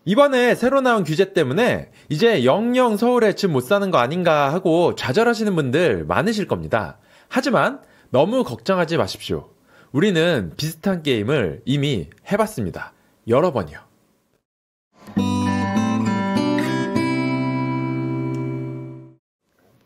이번에 새로 나온 규제 때문에 이제 영영 서울에 집 못 사는 거 아닌가 하고 좌절하시는 분들 많으실 겁니다. 하지만 너무 걱정하지 마십시오. 우리는 비슷한 게임을 이미 해봤습니다. 여러 번이요.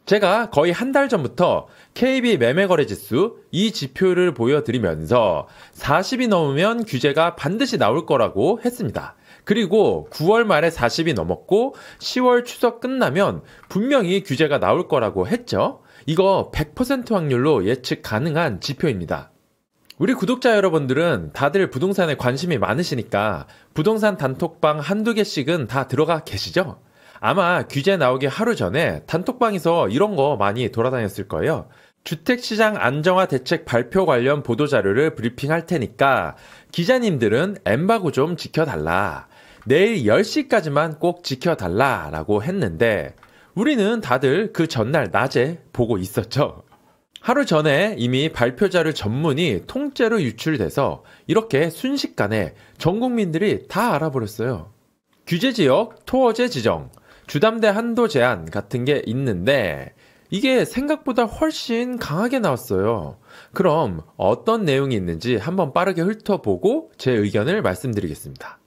제가 거의 한 달 전부터 KB 매매거래지수 이 지표를 보여드리면서 40이 넘으면 규제가 반드시 나올 거라고 했습니다. 그리고 9월 말에 40이 넘었고 10월 추석 끝나면 분명히 규제가 나올 거라고 했죠. 이거 100% 확률로 예측 가능한 지표입니다. 우리 구독자 여러분들은 다들 부동산에 관심이 많으시니까 부동산 단톡방 한두 개씩은 다 들어가 계시죠? 아마 규제 나오기 하루 전에 단톡방에서 이런 거 많이 돌아다녔을 거예요. 주택시장 안정화 대책 발표 관련 보도자료를 브리핑할 테니까 기자님들은 엠바고 좀 지켜달라. 내일 10시까지만 꼭 지켜달라 라고 했는데 우리는 다들 그 전날 낮에 보고 있었죠. 하루 전에 이미 발표자료 전문이 통째로 유출돼서 이렇게 순식간에 전 국민들이 다 알아버렸어요. 규제지역, 토어제 지정, 주담대 한도 제한 같은 게 있는데 이게 생각보다 훨씬 강하게 나왔어요. 그럼 어떤 내용이 있는지 한번 빠르게 훑어보고 제 의견을 말씀드리겠습니다.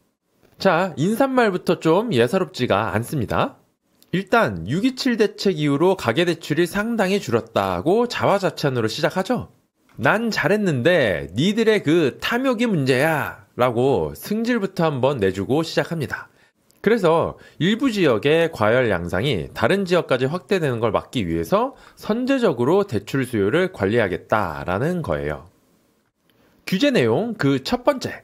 자, 인사말부터 좀 예사롭지가 않습니다. 일단 6.27 대책 이후로 가계대출이 상당히 줄었다고 자화자찬으로 시작하죠. 난 잘했는데 니들의 그 탐욕이 문제야 라고 승질부터 한번 내주고 시작합니다. 그래서 일부 지역의 과열 양상이 다른 지역까지 확대되는 걸 막기 위해서 선제적으로 대출 수요를 관리하겠다라는 거예요. 규제 내용 그 첫 번째,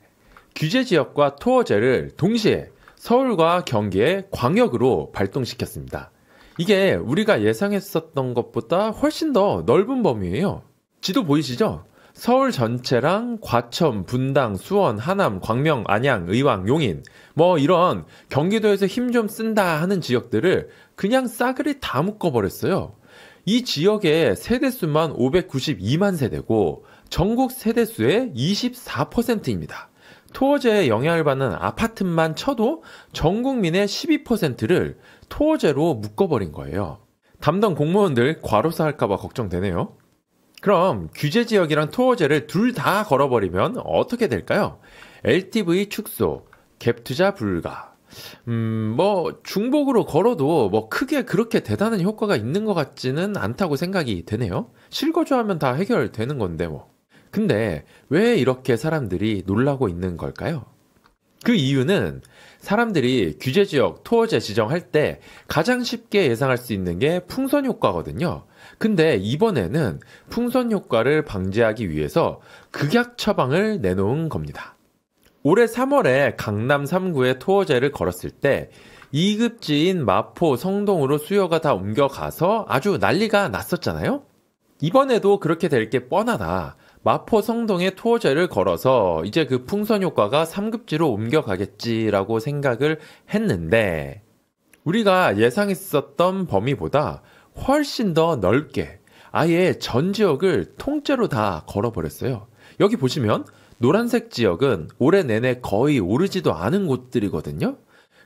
규제 지역과 토어제를 동시에 서울과 경기에 광역으로 발동시켰습니다. 이게 우리가 예상했었던 것보다 훨씬 더 넓은 범위예요. 지도 보이시죠? 서울 전체랑 과천, 분당, 수원, 하남, 광명, 안양, 의왕, 용인 뭐 이런 경기도에서 힘 좀 쓴다 하는 지역들을 그냥 싸그리 다 묶어버렸어요. 이 지역의 세대수만 592만 세대고 전국 세대수의 24%입니다. 토어제에 영향을 받는 아파트만 쳐도 전 국민의 12%를 토어제로 묶어버린 거예요. 담당 공무원들 과로사 할까봐 걱정되네요. 그럼 규제 지역이랑 토어제를 둘 다 걸어버리면 어떻게 될까요? LTV 축소, 갭 투자 불가. 뭐 중복으로 걸어도 뭐 크게 그렇게 대단한 효과가 있는 것 같지는 않다고 생각이 되네요. 실거주하면 다 해결되는 건데 뭐. 근데 왜 이렇게 사람들이 놀라고 있는 걸까요? 그 이유는 사람들이 규제 지역, 토어제 지정할 때 가장 쉽게 예상할 수 있는 게 풍선 효과거든요. 근데 이번에는 풍선 효과를 방지하기 위해서 극약 처방을 내놓은 겁니다. 올해 3월에 강남 3구에 토어제를 걸었을 때 2급지인 마포, 성동으로 수요가 다 옮겨가서 아주 난리가 났었잖아요. 이번에도 그렇게 될 게 뻔하다. 마포, 성동에 토어제를 걸어서 이제 그 풍선 효과가 3급지로 옮겨가겠지라고 생각을 했는데 우리가 예상했었던 범위보다 훨씬 더 넓게 아예 전 지역을 통째로 다 걸어버렸어요. 여기 보시면 노란색 지역은 올해 내내 거의 오르지도 않은 곳들이거든요.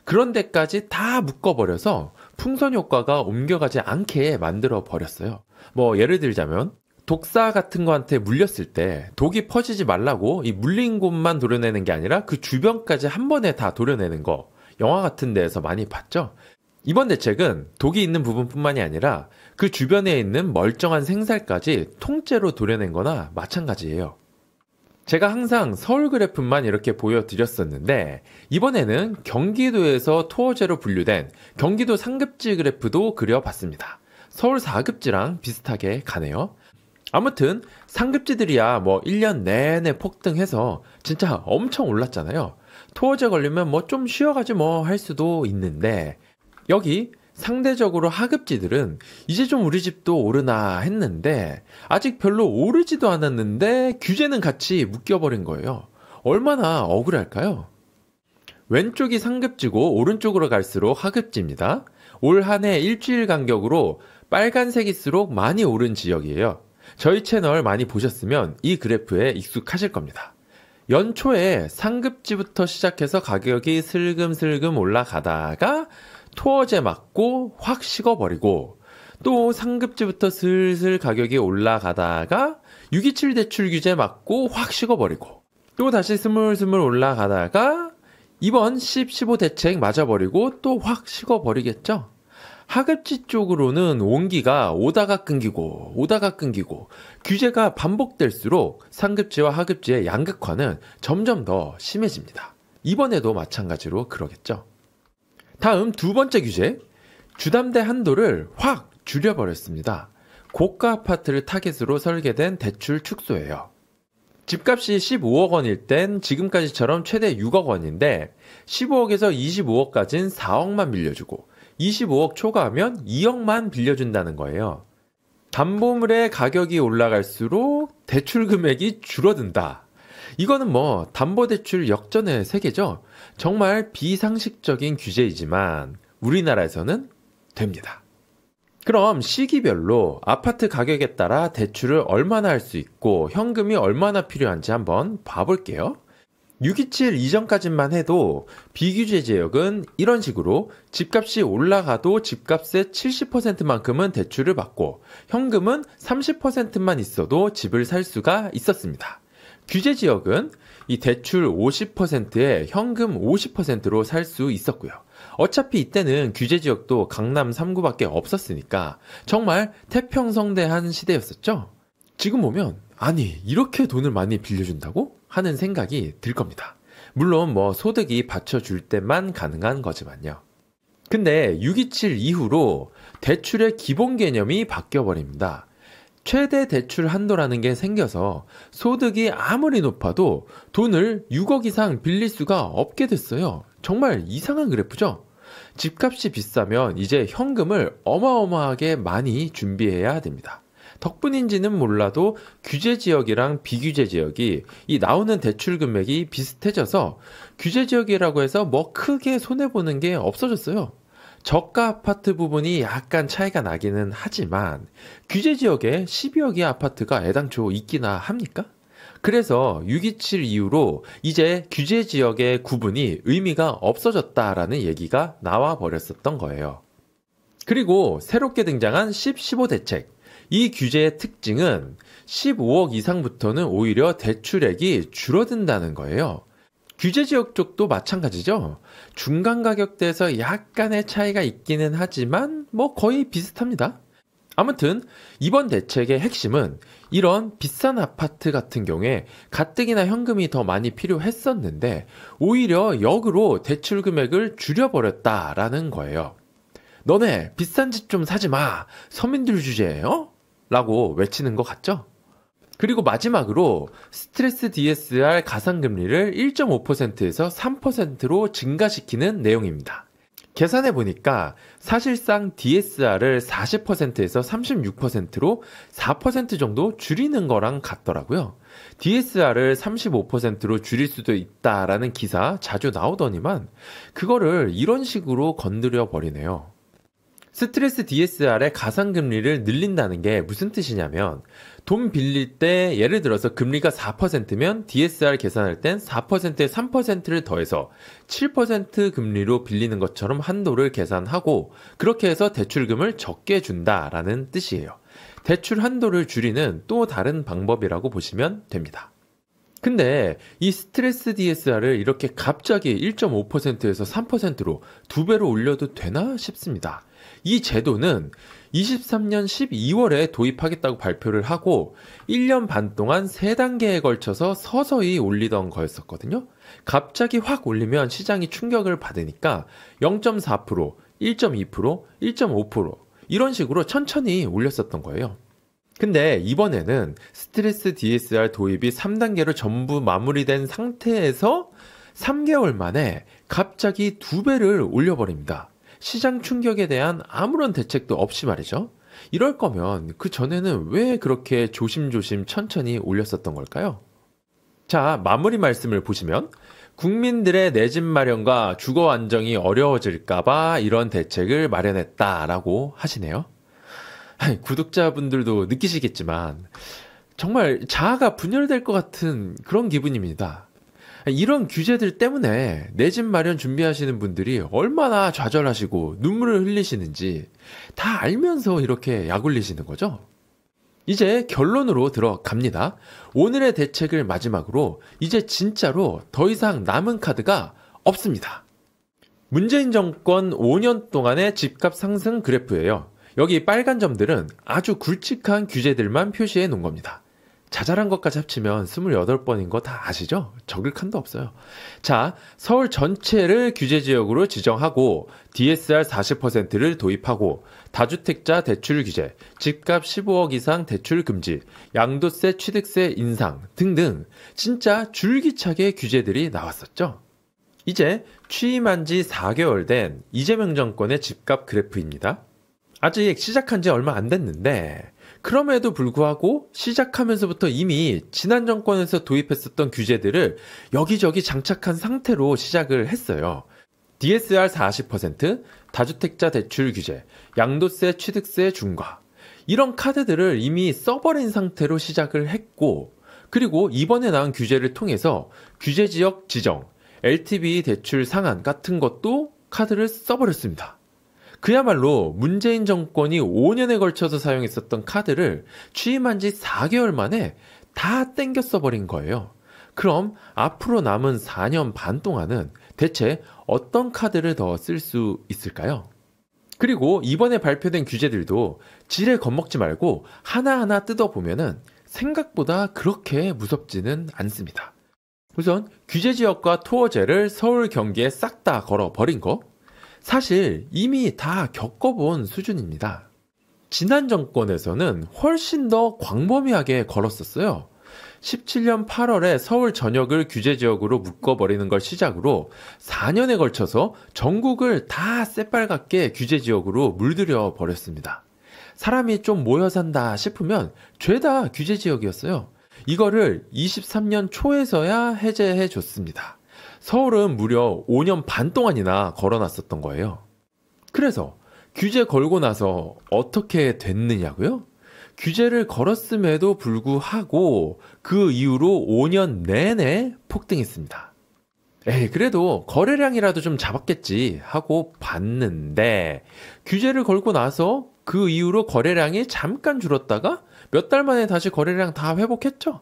그런 데까지 다 묶어버려서 풍선 효과가 옮겨가지 않게 만들어버렸어요. 뭐 예를 들자면 독사 같은 거한테 물렸을 때 독이 퍼지지 말라고 이 물린 곳만 도려내는 게 아니라 그 주변까지 한 번에 다 도려내는 거 영화 같은 데에서 많이 봤죠? 이번 대책은 독이 있는 부분뿐만이 아니라 그 주변에 있는 멀쩡한 생살까지 통째로 도려낸 거나 마찬가지예요. 제가 항상 서울 그래프만 이렇게 보여드렸었는데 이번에는 경기도에서 토어제로 분류된 경기도 상급지 그래프도 그려봤습니다. 서울 4급지랑 비슷하게 가네요. 아무튼 상급지들이야 뭐 1년 내내 폭등해서 진짜 엄청 올랐잖아요. 토어제 걸리면 뭐 좀 쉬어가지 뭐 할 수도 있는데 여기 상대적으로 하급지들은 이제 좀 우리 집도 오르나 했는데 아직 별로 오르지도 않았는데 규제는 같이 묶여버린 거예요. 얼마나 억울할까요? 왼쪽이 상급지고 오른쪽으로 갈수록 하급지입니다. 올 한 해 일주일 간격으로 빨간색일수록 많이 오른 지역이에요. 저희 채널 많이 보셨으면 이 그래프에 익숙하실 겁니다. 연초에 상급지부터 시작해서 가격이 슬금슬금 올라가다가 토어제 맞고 확 식어버리고 또 상급지부터 슬슬 가격이 올라가다가 627 대출 규제 맞고 확 식어버리고 또 다시 스물스물 올라가다가 이번 10, 15 대책 맞아버리고 또 확 식어버리겠죠. 하급지 쪽으로는 온기가 오다가 끊기고 오다가 끊기고 규제가 반복될수록 상급지와 하급지의 양극화는 점점 더 심해집니다. 이번에도 마찬가지로 그러겠죠. 다음 두 번째 규제, 주담대 한도를 확 줄여버렸습니다. 고가 아파트를 타깃으로 설계된 대출 축소예요. 집값이 15억 원일 땐 지금까지처럼 최대 6억 원인데 15억에서 25억까지는 4억만 빌려주고 25억 초과하면 2억만 빌려준다는 거예요. 담보물의 가격이 올라갈수록 대출 금액이 줄어든다. 이거는 뭐 담보대출 역전의 세계죠. 정말 비상식적인 규제이지만 우리나라에서는 됩니다. 그럼 시기별로 아파트 가격에 따라 대출을 얼마나 할 수 있고 현금이 얼마나 필요한지 한번 봐볼게요. 627 이전까지만 해도 비규제 지역은 이런 식으로 집값이 올라가도 집값의 70%만큼은 대출을 받고 현금은 30%만 있어도 집을 살 수가 있었습니다. 규제 지역은 이 대출 50%에 현금 50%로 살 수 있었고요. 어차피 이때는 규제 지역도 강남 3구밖에 없었으니까 정말 태평성대한 시대였었죠. 지금 보면 아니 이렇게 돈을 많이 빌려준다고? 하는 생각이 들 겁니다. 물론 뭐 소득이 받쳐줄 때만 가능한 거지만요. 근데 627 이후로 대출의 기본 개념이 바뀌어버립니다. 최대 대출 한도라는 게 생겨서 소득이 아무리 높아도 돈을 6억 이상 빌릴 수가 없게 됐어요. 정말 이상한 그래프죠? 집값이 비싸면 이제 현금을 어마어마하게 많이 준비해야 됩니다. 덕분인지는 몰라도 규제 지역이랑 비규제 지역이 이 나오는 대출 금액이 비슷해져서 규제 지역이라고 해서 뭐 크게 손해보는 게 없어졌어요. 저가 아파트 부분이 약간 차이가 나기는 하지만 규제 지역에 12억의 아파트가 애당초 있기나 합니까? 그래서 627 이후로 이제 규제 지역의 구분이 의미가 없어졌다라는 얘기가 나와 버렸었던 거예요. 그리고 새롭게 등장한 10, 15 대책. 이 규제의 특징은 15억 이상부터는 오히려 대출액이 줄어든다는 거예요. 규제 지역 쪽도 마찬가지죠. 중간 가격대에서 약간의 차이가 있기는 하지만 뭐 거의 비슷합니다. 아무튼 이번 대책의 핵심은 이런 비싼 아파트 같은 경우에 가뜩이나 현금이 더 많이 필요했었는데 오히려 역으로 대출 금액을 줄여버렸다라는 거예요. 너네 비싼 집 좀 사지 마. 서민들 주제예요? 라고 외치는 것 같죠? 그리고 마지막으로 스트레스 DSR 가상금리를 1.5%에서 3%로 증가시키는 내용입니다. 계산해 보니까 사실상 DSR을 40%에서 36%로 4% 정도 줄이는 거랑 같더라고요. DSR을 35%로 줄일 수도 있다라는 기사 자주 나오더니만 그거를 이런 식으로 건드려 버리네요. 스트레스 DSR의 가상금리를 늘린다는 게 무슨 뜻이냐면 돈 빌릴 때 예를 들어서 금리가 4%면 DSR 계산할 땐 4%에 3%를 더해서 7% 금리로 빌리는 것처럼 한도를 계산하고 그렇게 해서 대출금을 적게 준다라는 뜻이에요. 대출 한도를 줄이는 또 다른 방법이라고 보시면 됩니다. 근데 이 스트레스 DSR을 이렇게 갑자기 1.5%에서 3%로 2배로 올려도 되나 싶습니다. 이 제도는 23년 12월에 도입하겠다고 발표를 하고 1년 반 동안 3단계에 걸쳐서 서서히 올리던 거였었거든요. 갑자기 확 올리면 시장이 충격을 받으니까 0.4%, 1.2%, 1.5% 이런 식으로 천천히 올렸었던 거예요. 근데 이번에는 스트레스 DSR 도입이 3단계로 전부 마무리된 상태에서 3개월 만에 갑자기 2배를 올려버립니다. 시장 충격에 대한 아무런 대책도 없이 말이죠. 이럴 거면 그 전에는 왜 그렇게 조심조심 천천히 올렸었던 걸까요? 자, 마무리 말씀을 보시면 국민들의 내 집 마련과 주거 안정이 어려워질까봐 이런 대책을 마련했다라고 하시네요. 구독자분들도 느끼시겠지만 정말 자아가 분열될 것 같은 그런 기분입니다. 이런 규제들 때문에 내 집 마련 준비하시는 분들이 얼마나 좌절하시고 눈물을 흘리시는지 다 알면서 이렇게 약 올리시는 거죠. 이제 결론으로 들어갑니다. 오늘의 대책을 마지막으로 이제 진짜로 더 이상 남은 카드가 없습니다. 문재인 정권 5년 동안의 집값 상승 그래프예요. 여기 빨간 점들은 아주 굵직한 규제들만 표시해 놓은 겁니다. 자잘한 것까지 합치면 28번인 거 다 아시죠? 적을 칸도 없어요. 자, 서울 전체를 규제지역으로 지정하고 DSR 40%를 도입하고 다주택자 대출 규제, 집값 15억 이상 대출 금지, 양도세 취득세 인상 등등 진짜 줄기차게 규제들이 나왔었죠. 이제 취임한 지 4개월 된 이재명 정권의 집값 그래프입니다. 아직 시작한 지 얼마 안 됐는데 그럼에도 불구하고 시작하면서부터 이미 지난 정권에서 도입했었던 규제들을 여기저기 장착한 상태로 시작을 했어요. DSR 40%, 다주택자 대출 규제, 양도세 취득세 중과 이런 카드들을 이미 써버린 상태로 시작을 했고 그리고 이번에 나온 규제를 통해서 규제지역 지정, LTV 대출 상한 같은 것도 카드를 써버렸습니다. 그야말로 문재인 정권이 5년에 걸쳐서 사용했었던 카드를 취임한 지 4개월 만에 다 땡겨 써버린 거예요. 그럼 앞으로 남은 4년 반 동안은 대체 어떤 카드를 더 쓸 수 있을까요? 그리고 이번에 발표된 규제들도 지레 겁먹지 말고 하나하나 뜯어보면은 생각보다 그렇게 무섭지는 않습니다. 우선 규제지역과 토어제를 서울, 경기에 싹 다 걸어버린 거 사실 이미 다 겪어본 수준입니다. 지난 정권에서는 훨씬 더 광범위하게 걸었었어요. 17년 8월에 서울 전역을 규제지역으로 묶어버리는 걸 시작으로 4년에 걸쳐서 전국을 다 새빨갛게 규제지역으로 물들여 버렸습니다. 사람이 좀 모여 산다 싶으면 죄다 규제지역이었어요. 이거를 23년 초에서야 해제해 줬습니다. 서울은 무려 5년 반 동안이나 걸어놨었던 거예요. 그래서 규제 걸고 나서 어떻게 됐느냐고요? 규제를 걸었음에도 불구하고 그 이후로 5년 내내 폭등했습니다. 그래도 거래량이라도 좀 잡았겠지 하고 봤는데 규제를 걸고 나서 그 이후로 거래량이 잠깐 줄었다가 몇 달 만에 다시 거래량 다 회복했죠.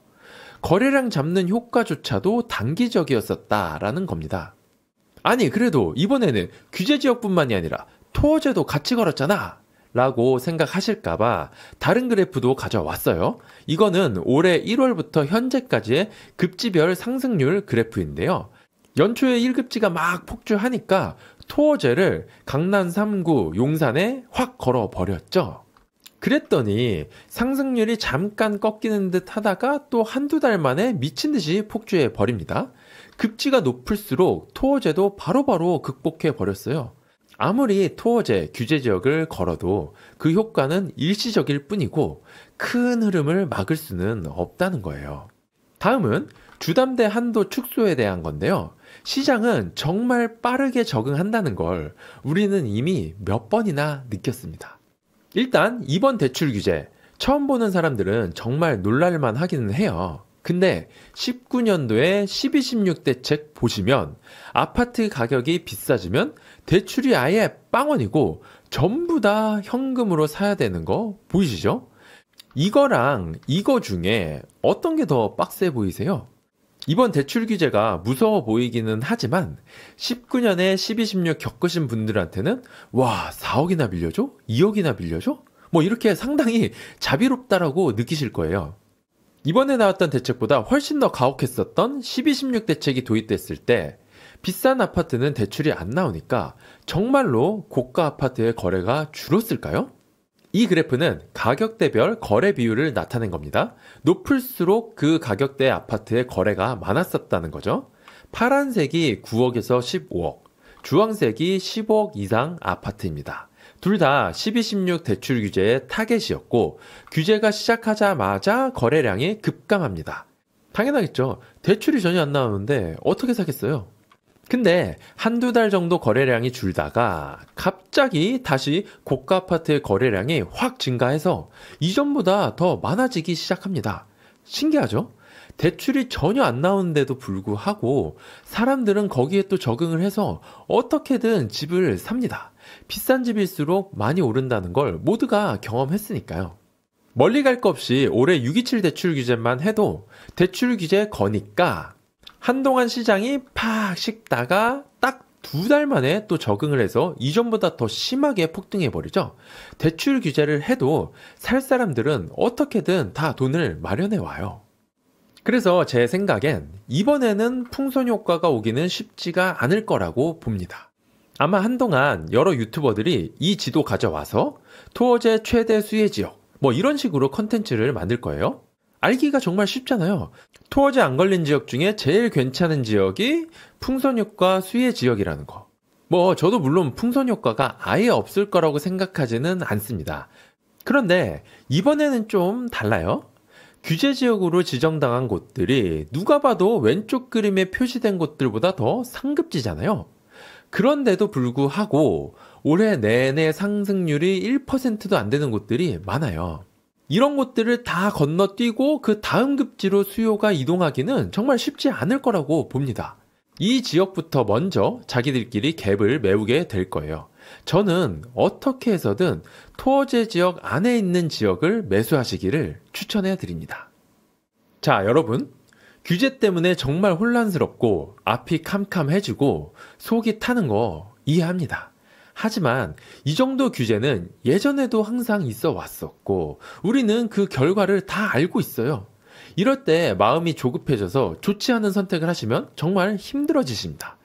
거래량 잡는 효과조차도 단기적이었었다라는 겁니다. 아니 그래도 이번에는 규제지역뿐만이 아니라 토어제도 같이 걸었잖아 라고 생각하실까봐 다른 그래프도 가져왔어요. 이거는 올해 1월부터 현재까지의 급지별 상승률 그래프인데요. 연초에 1급지가 막 폭주하니까 토어제를 강남 3구 용산에 확 걸어버렸죠. 그랬더니 상승률이 잠깐 꺾이는 듯 하다가 또 한두 달 만에 미친 듯이 폭주해 버립니다. 급지가 높을수록 토어제도 바로바로 극복해 버렸어요. 아무리 토어제 규제 지역을 걸어도 그 효과는 일시적일 뿐이고 큰 흐름을 막을 수는 없다는 거예요. 다음은 주담대 한도 축소에 대한 건데요. 시장은 정말 빠르게 적응한다는 걸 우리는 이미 몇 번이나 느꼈습니다. 일단 이번 대출 규제 처음 보는 사람들은 정말 놀랄만 하기는 해요. 근데 19년도에 12.16 대책 보시면 아파트 가격이 비싸지면 대출이 아예 빵원이고 전부 다 현금으로 사야 되는 거 보이시죠? 이거랑 이거 중에 어떤 게 더 빡세 보이세요? 이번 대출 규제가 무서워 보이기는 하지만 19년에 12.16 겪으신 분들한테는 와 4억이나 빌려줘? 2억이나 빌려줘? 뭐 이렇게 상당히 자비롭다라고 느끼실 거예요. 이번에 나왔던 대책보다 훨씬 더 가혹했었던 12.16 대책이 도입됐을 때 비싼 아파트는 대출이 안 나오니까 정말로 고가 아파트의 거래가 줄었을까요? 이 그래프는 가격대별 거래 비율을 나타낸 겁니다. 높을수록 그 가격대 아파트의 거래가 많았었다는 거죠. 파란색이 9억에서 15억, 주황색이 15억 이상 아파트입니다. 둘 다 12.16 대출 규제의 타겟이었고 규제가 시작하자마자 거래량이 급감합니다. 당연하겠죠. 대출이 전혀 안 나오는데 어떻게 사겠어요? 근데 한두 달 정도 거래량이 줄다가 갑자기 다시 고가 아파트의 거래량이 확 증가해서 이전보다 더 많아지기 시작합니다. 신기하죠? 대출이 전혀 안 나오는데도 불구하고 사람들은 거기에 또 적응을 해서 어떻게든 집을 삽니다. 비싼 집일수록 많이 오른다는 걸 모두가 경험했으니까요. 멀리 갈 거 없이 올해 627 대출 규제만 해도 대출 규제 거니까 한동안 시장이 팍 식다가 딱 2달 만에 또 적응을 해서 이전보다 더 심하게 폭등해버리죠. 대출 규제를 해도 살 사람들은 어떻게든 다 돈을 마련해 와요. 그래서 제 생각엔 이번에는 풍선 효과가 오기는 쉽지가 않을 거라고 봅니다. 아마 한동안 여러 유튜버들이 이 지도 가져와서 토어제 최대 수혜 지역 뭐 이런 식으로 컨텐츠를 만들 거예요. 알기가 정말 쉽잖아요. 토어제 안 걸린 지역 중에 제일 괜찮은 지역이 풍선 효과 수혜 지역이라는 거. 뭐 저도 물론 풍선 효과가 아예 없을 거라고 생각하지는 않습니다. 그런데 이번에는 좀 달라요. 규제 지역으로 지정당한 곳들이 누가 봐도 왼쪽 그림에 표시된 곳들보다 더 상급지잖아요. 그런데도 불구하고 올해 내내 상승률이 1%도 안 되는 곳들이 많아요. 이런 곳들을 다 건너뛰고 그 다음 급지로 수요가 이동하기는 정말 쉽지 않을 거라고 봅니다. 이 지역부터 먼저 자기들끼리 갭을 메우게 될 거예요. 저는 어떻게 해서든 토어제 지역 안에 있는 지역을 매수하시기를 추천해 드립니다. 자, 여러분. 규제 때문에 정말 혼란스럽고 앞이 캄캄해지고 속이 타는 거 이해합니다. 하지만 이 정도 규제는 예전에도 항상 있어 왔었고 우리는 그 결과를 다 알고 있어요. 이럴 때 마음이 조급해져서 좋지 않은 선택을 하시면 정말 힘들어지십니다.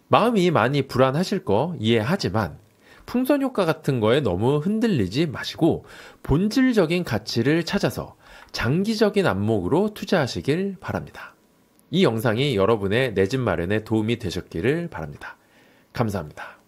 마음이 많이 불안하실 거 이해하지만 풍선 효과 같은 거에 너무 흔들리지 마시고 본질적인 가치를 찾아서 장기적인 안목으로 투자하시길 바랍니다. 이 영상이 여러분의 내 집 마련에 도움이 되셨기를 바랍니다. 감사합니다.